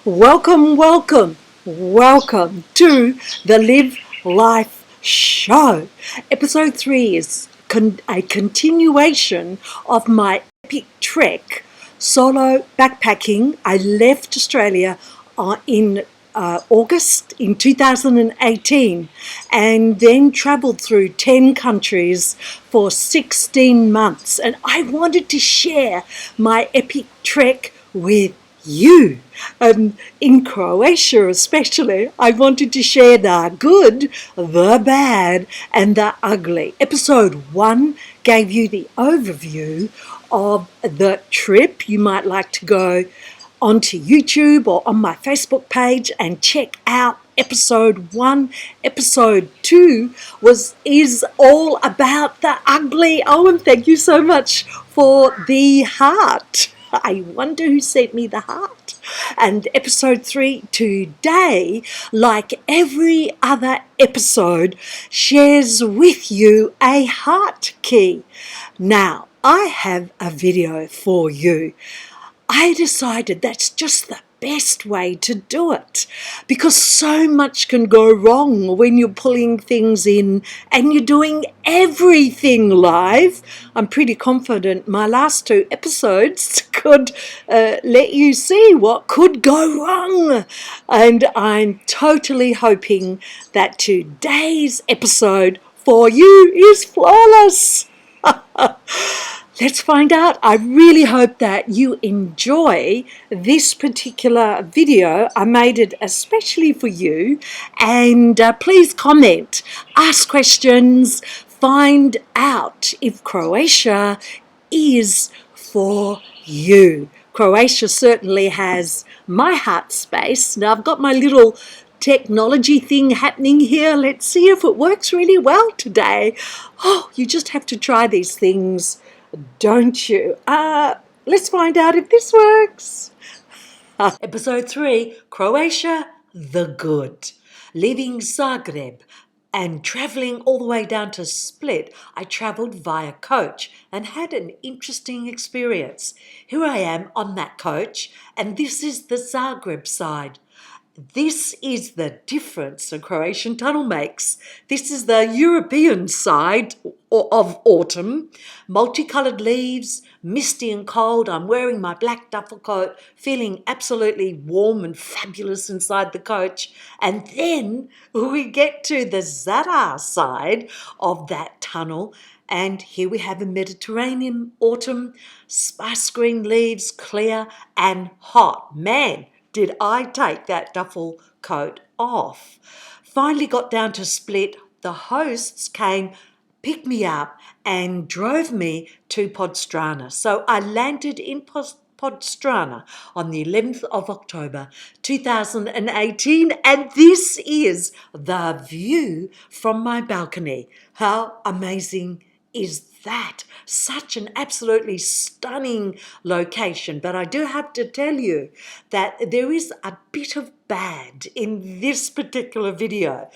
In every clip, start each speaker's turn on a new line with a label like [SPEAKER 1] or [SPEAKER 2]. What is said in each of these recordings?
[SPEAKER 1] Welcome to the Live Life Show. Episode 3 is a continuation of my epic trek solo backpacking. I left Australia in August in 2018 and then travelled through 10 countries for 16 months. And I wanted to share my epic trek with you. In Croatia especially, I wanted to share the good, the bad, and the ugly. Episode 1 gave you the overview of the trip. You might like to go onto YouTube or on my Facebook page and check out episode 1. Episode 2 is all about the ugly. Oh, and thank you so much for the heart. I wonder who sent me the heart. And episode 3 today, like every other episode, shares with you a heart key. Now, I have a video for you. I decided that's just the best way to do it because so much can go wrong when you're pulling things in and you're doing everything live. I'm pretty confident my last 2 episodes could let you see what could go wrong, and I'm totally hoping that today's episode for you is flawless. Let's find out. I really hope that you enjoy this particular video. I made it especially for you. And please comment, ask questions, find out if Croatia is for you. Croatia certainly has my heart space. Now I've got my little technology thing happening here. Let's see if it works really well today. Oh, you just have to try these things, don't you? Let's find out if this works. Episode 3, Croatia, the good. Leaving Zagreb and travelling all the way down to Split, I travelled via coach and had an interesting experience. Here I am on that coach, and this is the Zagreb side. This is the difference a Croatian tunnel makes. This is the European side of autumn. Multicoloured leaves, misty and cold. I'm wearing my black duffel coat, feeling absolutely warm and fabulous inside the coach. And then we get to the Zadar side of that tunnel, and here we have a Mediterranean autumn, spice green leaves, clear and hot. Man, did I take that duffel coat off. Finally got down to Split. The hosts came, picked me up and drove me to Podstrana. So I landed in Podstrana on the 11th of October 2018, and this is the view from my balcony. How amazing is that? Such an absolutely stunning location. But I do have to tell you that there is a bit of bad in this particular video.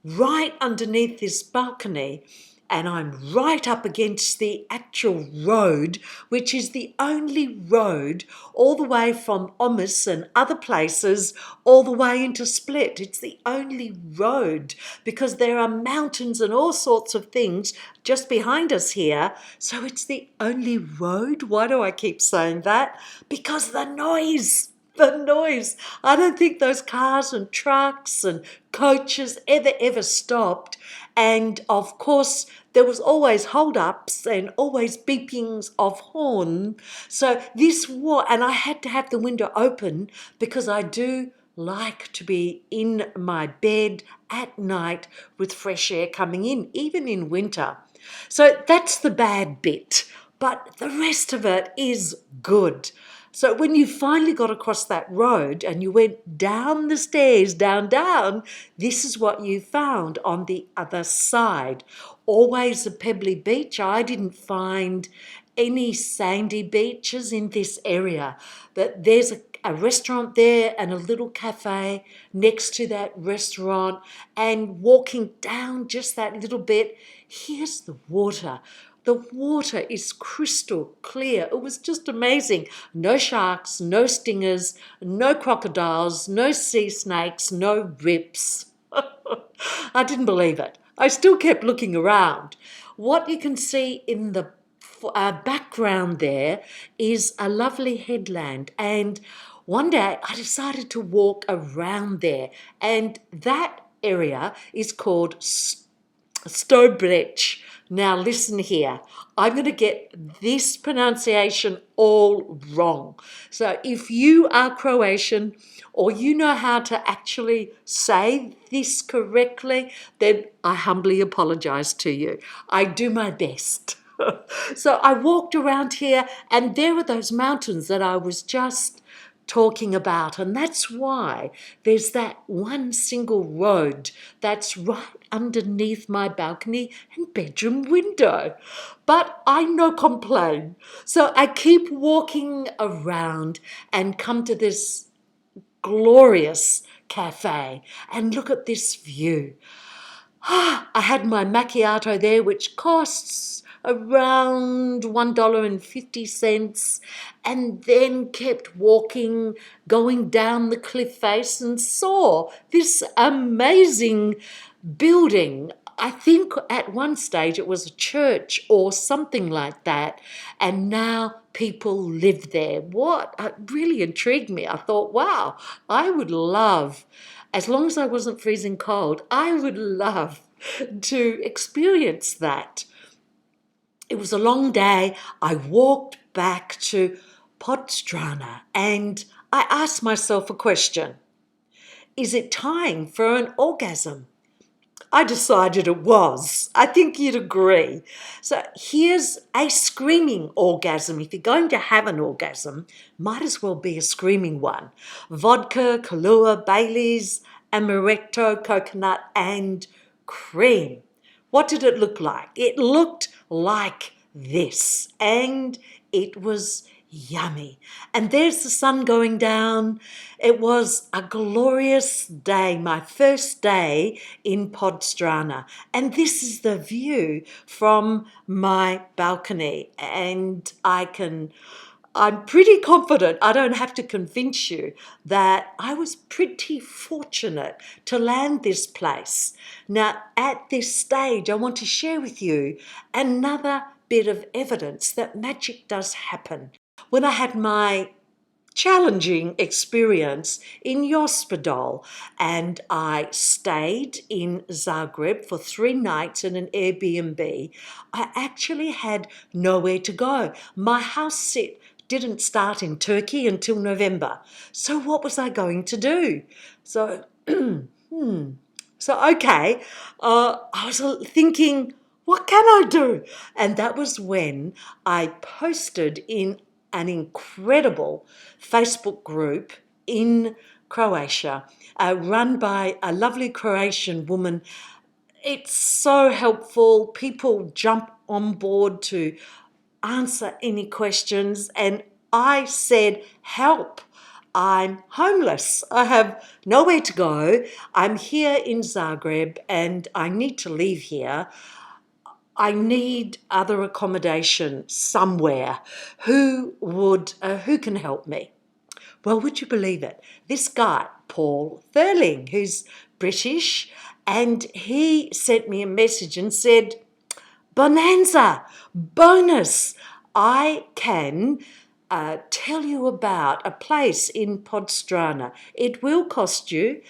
[SPEAKER 1] Right underneath this balcony, and I'm right up against the actual road, which is the only road all the way from Omis and other places all the way into Split. It's the only road because there are mountains and all sorts of things just behind us here. So it's the only road. Why do I keep saying that? Because the noise. I don't think those cars and trucks and coaches ever stopped. And of course, there was always hold-ups and always beepings of horn. So and I had to have the window open because I do like to be in my bed at night with fresh air coming in, even in winter. So that's the bad bit, but the rest of it is good. So when you finally got across that road and you went down the stairs, down, this is what you found on the other side. Always a pebbly beach. I didn't find any sandy beaches in this area, but there's a restaurant there and a little cafe next to that restaurant, and walking down just that little bit, here's the water. The water is crystal clear. It was just amazing. No sharks, no stingers, no crocodiles, no sea snakes, no rips. I didn't believe it. I still kept looking around. What you can see in the background there is a lovely headland, and one day I decided to walk around there, and that area is called Stobrec. Now listen here, I'm going to get this pronunciation all wrong. So if you are Croatian or you know how to actually say this correctly, then I humbly apologize to you. I do my best. So I walked around here, and there were those mountains that I was just talking about, and that's why there's that one single road that's right underneath my balcony and bedroom window. But I no complain, so I keep walking around and come to this glorious cafe and look at this view. I had my macchiato there, which costs around $1.50, and then kept walking, going down the cliff face, and saw this amazing building. I think at one stage it was a church or something like that, and now people live there. What really intrigued me. I thought, wow, I would love, as long as I wasn't freezing cold, I would love to experience that. It was a long day. I walked back to Podstrana and I asked myself a question. Is it time for an orgasm? I decided it was. I think you'd agree. So here's a screaming orgasm. If you're going to have an orgasm, might as well be a screaming one. Vodka, Kahlua, Baileys, amaretto, coconut, and cream. What did it look like? It looked like this, and it was yummy. And there's the sun going down. It was a glorious day, my first day in Podstrana. And this is the view from my balcony. And I'm pretty confident, I don't have to convince you, that I was pretty fortunate to land this place. Now, at this stage, I want to share with you another bit of evidence that magic does happen. When I had my challenging experience in Jospidol, and I stayed in Zagreb for 3 nights in an Airbnb, I actually had nowhere to go. My house sit didn't start in Turkey until November. So what was I going to do? So, okay, I was thinking, what can I do? And that was when I posted in an incredible Facebook group in Croatia, run by a lovely Croatian woman. It's so helpful. People jump on board to answer any questions, and I said, help. I'm homeless. I have nowhere to go. I'm here in Zagreb and I need to leave here. I need other accommodation somewhere. Who can help me? Well, would you believe it? This guy, Paul Thurling, who's British, and he sent me a message and said, Bonanza, bonus, I can tell you about a place in Podstrana. It will cost you,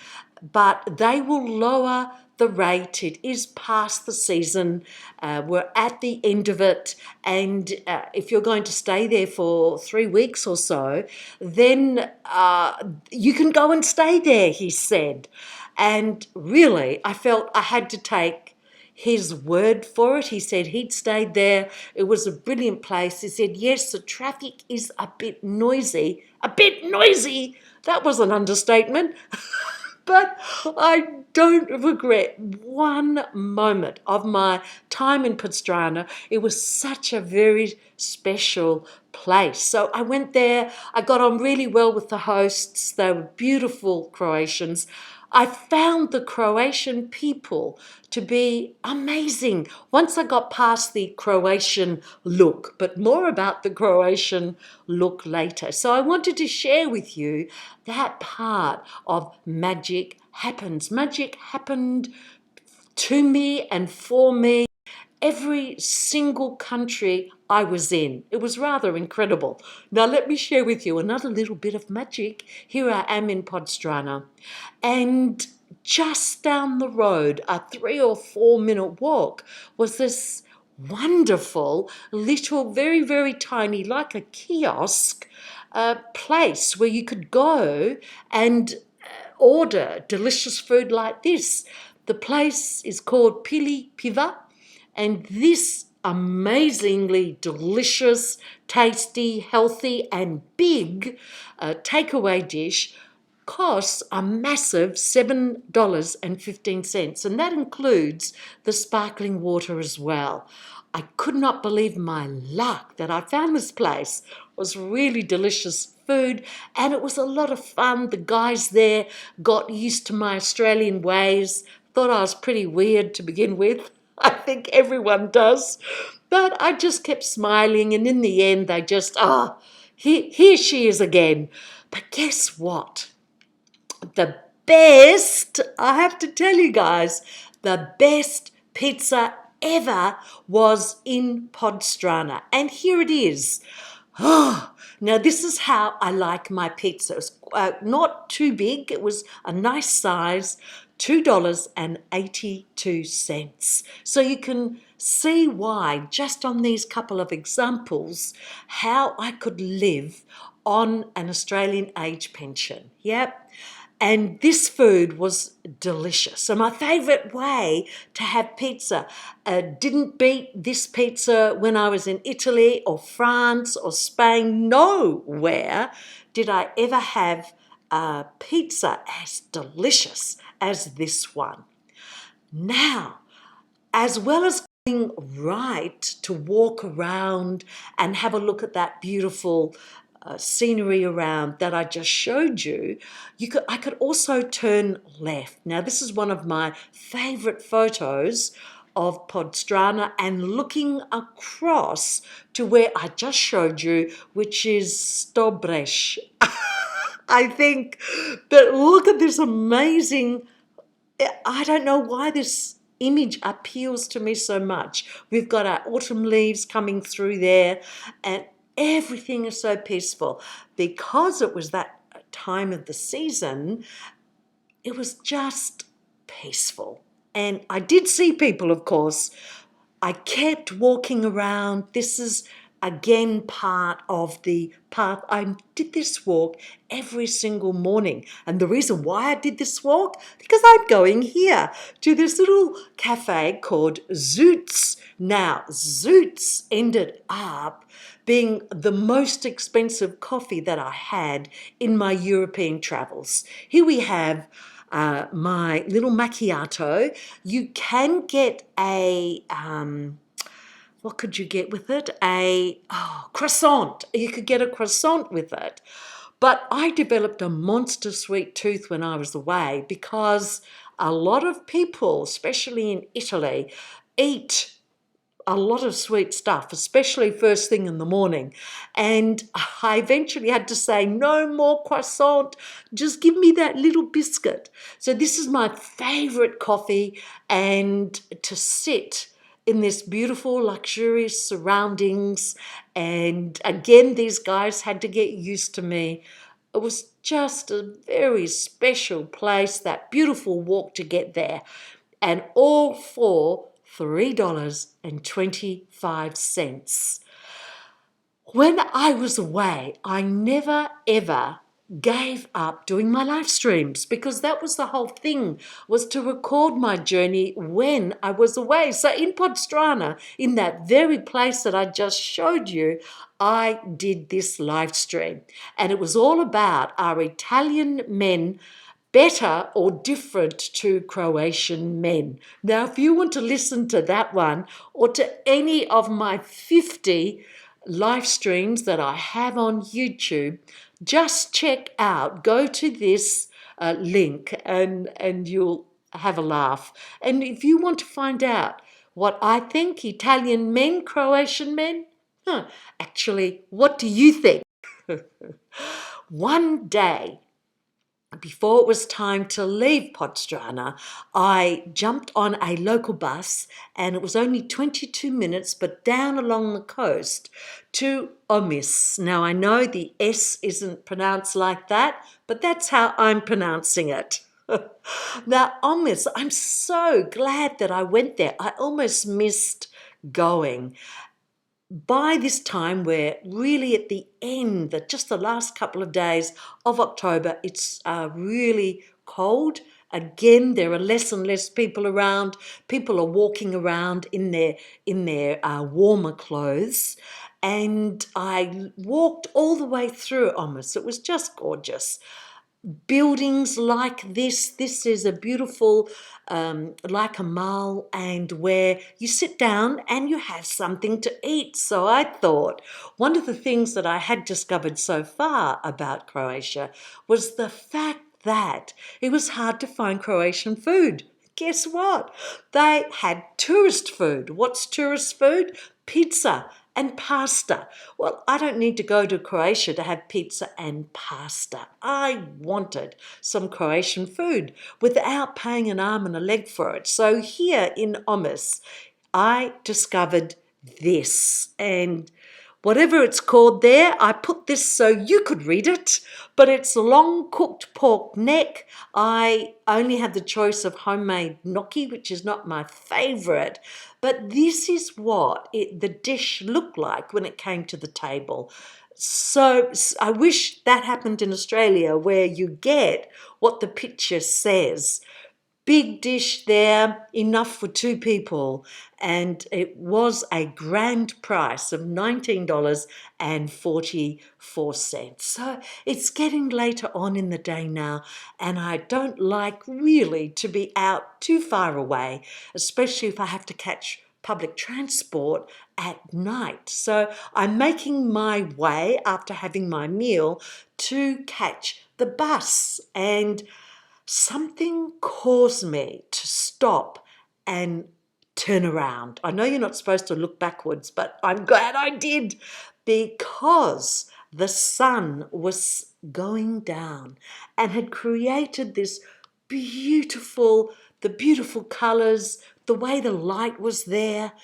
[SPEAKER 1] but they will lower the rate. It is past the season. We're at the end of it. And if you're going to stay there for 3 weeks or so, then you can go and stay there, he said. And really, I felt I had to take his word for it. He said he'd stayed there. It was a brilliant place. He said, yes, the traffic is a bit noisy. A bit noisy? That was an understatement. But I don't regret one moment of my time in Podstrana. It was such a very special place. So I went there. I got on really well with the hosts. They were beautiful Croatians. I found the Croatian people to be amazing once I got past the Croatian look, but more about the Croatian look later. So I wanted to share with you that part of Magic Happens. Magic happened to me and for me every single country I was in. It was rather incredible. Now let me share with you another little bit of magic. Here I am in Podstrana, and just down the road, a 3 or 4 minute walk, was this wonderful little, very, very tiny, like a kiosk, place where you could go and order delicious food like this. The place is called Pili Piva, and this amazingly delicious, tasty, healthy, and big takeaway dish costs a massive $7.15, and that includes the sparkling water as well. I could not believe my luck that I found this place. It was really delicious food, and it was a lot of fun. The guys there got used to my Australian ways, thought I was pretty weird to begin with. I think everyone does. But I just kept smiling, and in the end, they just, here she is again. But guess what? The best, I have to tell you guys, the best pizza ever was in Podstrana. And here it is. Oh, now this is how I like my pizza. It was not too big. It was a nice size, $2.82. So you can see why, just on these couple of examples, how I could live on an Australian age pension. Yep. And this food was delicious. So my favourite way to have pizza didn't beat this pizza when I was in Italy or France or Spain. Nowhere did I ever have a pizza as delicious as this one. Now, as well as going right to walk around and have a look at that beautiful scenery around that I just showed you, I could also turn left. Now, this is one of my favourite photos of Podstrana and looking across to where I just showed you, which is Stobrez. I think that look at this amazing, I don't know why this image appeals to me so much. We've got our autumn leaves coming through there, and everything is so peaceful. Because it was that time of the season, it was just peaceful. And I did see people, of course. I kept walking around. This is again part of the path. I did this walk every single morning. And the reason why I did this walk, because I'm going here to this little cafe called ZOOTZ. Now, ZOOTZ ended up being the most expensive coffee that I had in my European travels. Here we have my little macchiato. You can get a what could you get with it? A croissant. You could get a croissant with it. But I developed a monster sweet tooth when I was away because a lot of people, especially in Italy, eat a lot of sweet stuff, especially first thing in the morning. And I eventually had to say, no more croissant, just give me that little biscuit. So this is my favorite coffee, and to sit in this beautiful, luxurious surroundings. And again, these guys had to get used to me. It was just a very special place, that beautiful walk to get there. And all for $3.25. When I was away, I never ever gave up doing my live streams, because that was the whole thing, was to record my journey when I was away. So in Podstrana, in that very place that I just showed you, I did this live stream, and it was all about our Italian men better or different to Croatian men. Now, if you want to listen to that one or to any of my 50 live streams that I have on YouTube, just check out, go to this link, and you'll have a laugh. And if you want to find out what I think, Italian men, Croatian men, actually, what do you think? One day, before it was time to leave Podstrana, I jumped on a local bus, and it was only 22 minutes, but down along the coast to Omis. Now, I know the S isn't pronounced like that, but that's how I'm pronouncing it. Now, Omis, I'm so glad that I went there. I almost missed going. By this time, we're really at the end, just the last couple of days of October. It's really cold. Again, there are less and less people around. People are walking around in their warmer clothes. And I walked all the way through Omis. It was just gorgeous. Buildings like this. This is a beautiful, like a mall, and where you sit down and you have something to eat. So I thought one of the things that I had discovered so far about Croatia was the fact that it was hard to find Croatian food. Guess what? They had tourist food. What's tourist food? Pizza and pasta. Well, I don't need to go to Croatia to have pizza and pasta. I wanted some Croatian food without paying an arm and a leg for it. So here in Omis, I discovered this, and whatever it's called there, I put this so you could read it, but it's long cooked pork neck. I only had the choice of homemade gnocchi, which is not my favourite, but this is what the dish looked like when it came to the table. So I wish that happened in Australia, where you get what the picture says. Big dish there, enough for two people, and it was a grand price of $19.44. So it's getting later on in the day now, and I don't like really to be out too far away, especially if I have to catch public transport at night. So I'm making my way after having my meal to catch the bus, and something caused me to stop and turn around. I know you're not supposed to look backwards, but I'm glad I did, because the sun was going down and had created this the beautiful colours, the way the light was there.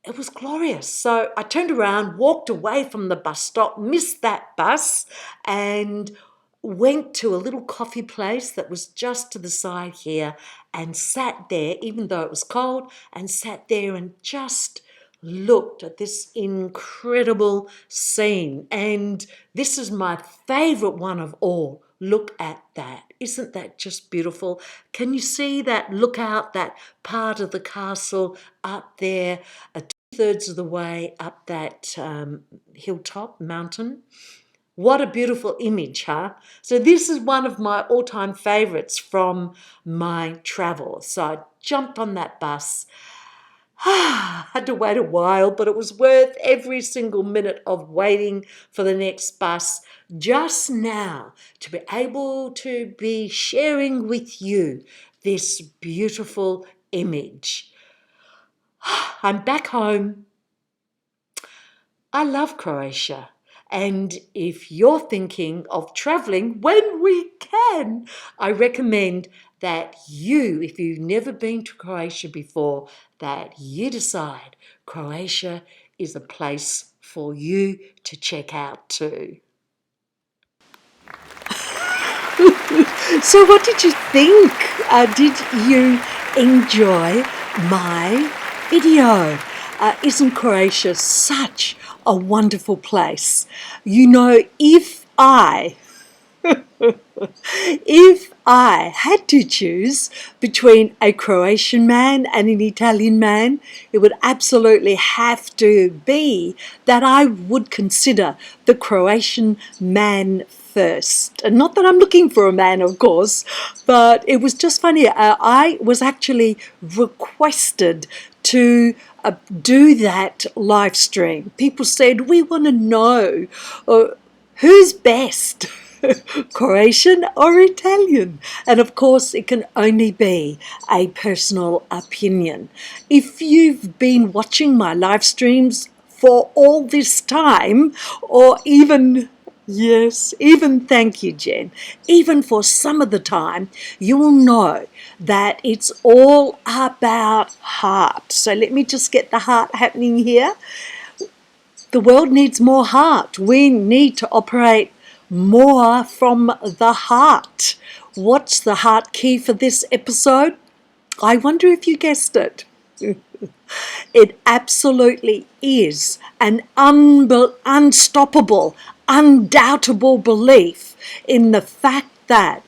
[SPEAKER 1] It was glorious. So I turned around, walked away from the bus stop, missed that bus, and went to a little coffee place that was just to the side here, and sat there, even though it was cold, and sat there and just looked at this incredible scene. And this is my favourite one of all. Look at that. Isn't that just beautiful? Can you see that lookout, that part of the castle up there, 2/3 of the way up that hilltop mountain? What a beautiful image, huh? So this is one of my all-time favourites from my travels. So I jumped on that bus. Had to wait a while, but it was worth every single minute of waiting for the next bus just now to be able to be sharing with you this beautiful image. I'm back home. I love Croatia. And if you're thinking of travelling when we can, I recommend that you, if you've never been to Croatia before, that you decide Croatia is a place for you to check out too. So what did you think? Did you enjoy my video? Isn't Croatia such a wonderful place? You know, if I had to choose between a Croatian man and an Italian man, it would absolutely have to be that I would consider the Croatian man first. And not that I'm looking for a man, of course, but it was just funny. I was actually requested to do that live stream. People said, we want to know Who's best? Croatian or Italian? And of course, it can only be a personal opinion. If you've been watching my live streams for all this time, or even, yes, even, thank you, Jen, even for some of the time, you will know that it's all about heart. So let me just get the heart happening here. The world needs more heart. We need to operate more from the heart. What's the heart key for this episode? I wonder if you guessed it. It absolutely is an unstoppable, undoubtable belief in the fact that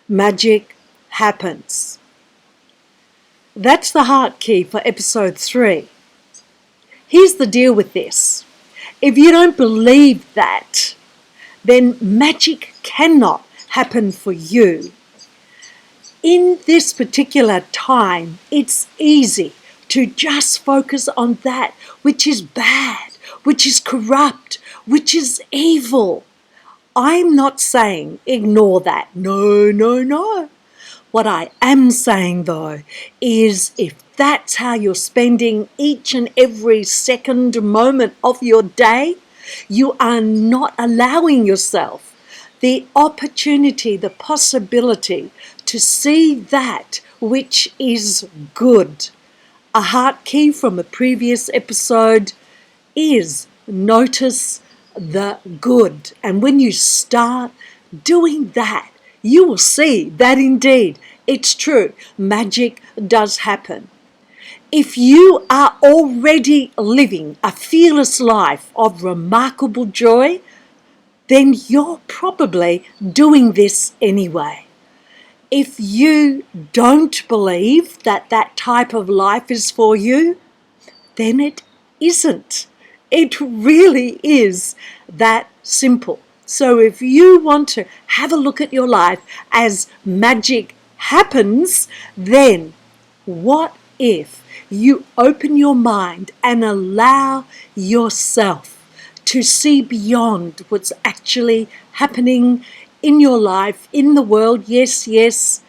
[SPEAKER 1] magic happens. That's the heart key for episode 3. Here's the deal with this. If you don't believe that, then magic cannot happen for you. In this particular time, it's easy to just focus on that which is bad, which is corrupt, which is evil. I'm not saying ignore that. No, no, no. What I am saying, though, is if that's how you're spending each and every second moment of your day, you are not allowing yourself the opportunity, the possibility to see that which is good. A heart key from a previous episode is notice the good. And when you start doing that, you will see that indeed it's true. Magic does happen. If you are already living a fearless life of remarkable joy, then you're probably doing this anyway. If you don't believe that that type of life is for you, then it isn't. It really is that simple. So if you want to have a look at your life as magic happens, then what if you open your mind and allow yourself to see beyond what's actually happening in your life, in the world? Yes, yes,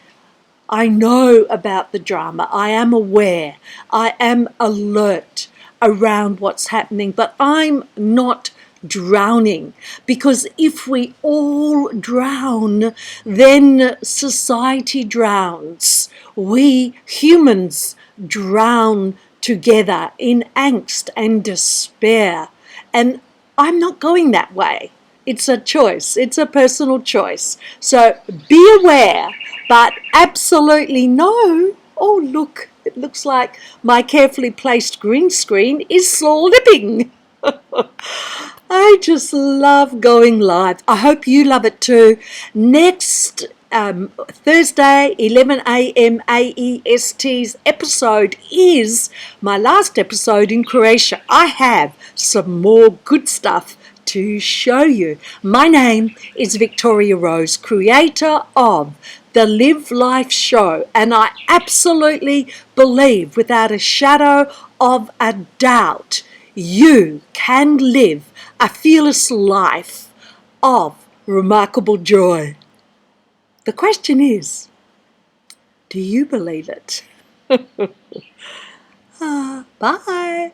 [SPEAKER 1] I know about the drama. I am aware. I am alert around what's happening, but I'm not drowning, because if we all drown, then society drowns. We humans drown together in angst and despair. And I'm not going that way. It's a choice. It's a personal choice. So be aware, but absolutely no. Oh, look, it looks like my carefully placed green screen is slipping. I just love going live. I hope you love it too. Next Thursday, 11 a.m. AEST's episode is my last episode in Croatia. I have some more good stuff to show you. My name is Victoria Rose, creator of the Live Life Show, and I absolutely believe without a shadow of a doubt you can live a fearless life of remarkable joy. The question is, do you believe it? Bye.